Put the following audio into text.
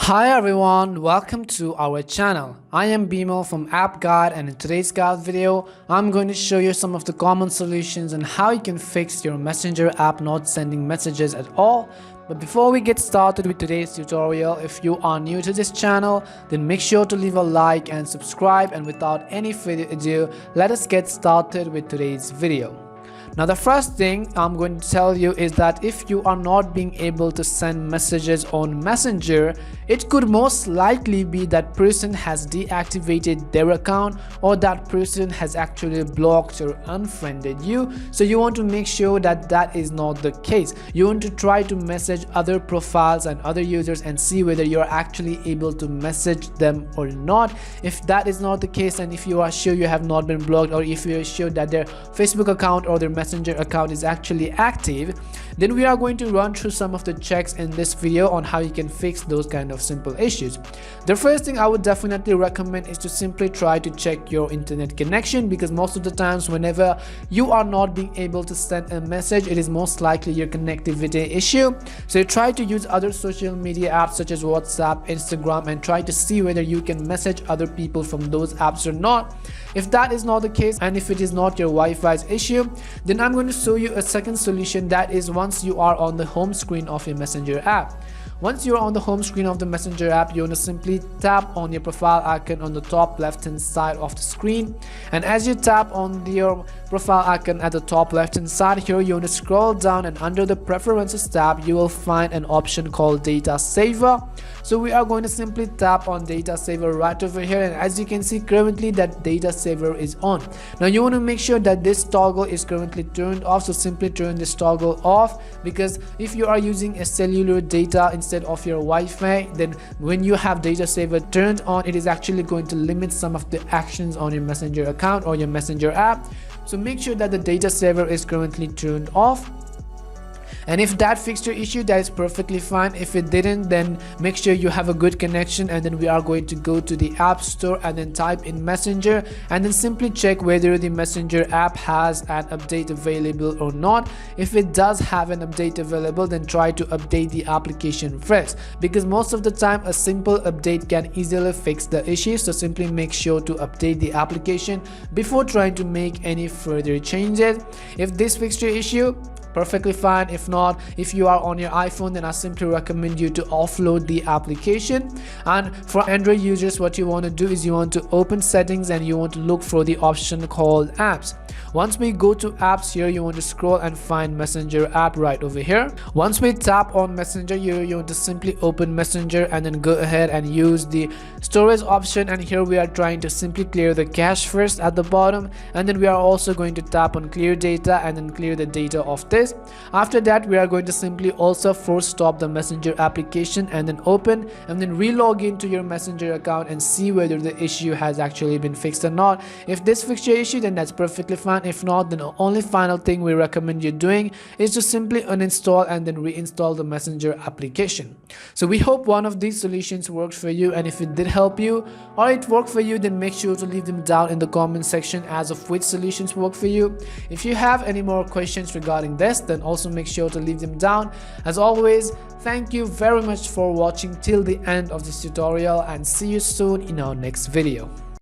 Hi everyone, welcome to our channel. I am Bimal from App Guide, and in today's guide video, I'm going to show you some of the common solutions on how you can fix your Messenger app not sending messages at all. But before we get started with today's tutorial, if you are new to this channel, then make sure to leave a like and subscribe, and without any further ado, let us get started with today's video. Now the first thing I'm going to tell you is that if you are not being able to send messages on Messenger, it could most likely be that person has deactivated their account, or that person has actually blocked or unfriended you. So you want to make sure that that is not the case. You want to try to message other profiles and other users and see whether you're actually able to message them or not. If that is not the case, and if you are sure you have not been blocked, or if you are sure that their Facebook account or their Messenger account is actually active, then we are going to run through some of the checks in this video on how you can fix those kind of simple issues. The first thing I would definitely recommend is to simply try to check your internet connection, because most of the times whenever you are not being able to send a message, it is most likely your connectivity issue. So try to use other social media apps such as WhatsApp, Instagram, and try to see whether you can message other people from those apps or not. If that is not the case, and if it is not your Wi-Fi's issue, then I'm going to show you a second solution, that is once you are on the home screen of your Messenger app. Once you're on the home screen of the Messenger app, you want to simply tap on your profile icon on the top left hand side of the screen, and as you tap on your profile icon at the top left hand side here, you want to scroll down, and under the preferences tab you will find an option called data saver. So we are going to simply tap on data saver right over here, and as you can see currently that data saver is on. Now you want to make sure that this toggle is currently turned off, so simply turn this toggle off, because if you are using a cellular data instead of your Wi-Fi, then when you have data saver turned on, it is actually going to limit some of the actions on your Messenger account or your Messenger app. So make sure that the data saver is currently turned off. And if that fixed your issue, that is perfectly fine. If it didn't, then make sure you have a good connection, and then we are going to go to the App Store and then type in Messenger, and then simply check whether the Messenger app has an update available or not. If it does have an update available, then try to update the application first, because most of the time a simple update can easily fix the issue. So simply make sure to update the application before trying to make any further changes. If this fixed your issue, perfectly fine. If not, if you are on your iPhone, then I simply recommend you to offload the application. And for Android users, what you want to do is you want to open settings, and you want to look for the option called apps. Once we go to apps here, you want to scroll and find Messenger app right over here. Once we tap on Messenger here, you want to simply open Messenger and then go ahead and use the storage option, and here we are trying to simply clear the cache first at the bottom, and then we are also going to tap on clear data and then clear the data of this. After that, we are going to simply also force stop the Messenger application and then open, and then re-log into your Messenger account and see whether the issue has actually been fixed or not. If this fixed your issue, then that's perfectly fine. If not, then the only final thing we recommend you doing is to simply uninstall and then reinstall the Messenger application. So we hope one of these solutions worked for you, and if it did help you or it worked for you, then make sure to leave them down in the comment section as of which solutions work for you. If you have any more questions regarding this, then also make sure to leave them down. As always, thank you very much for watching till the end of this tutorial, and see you soon in our next video.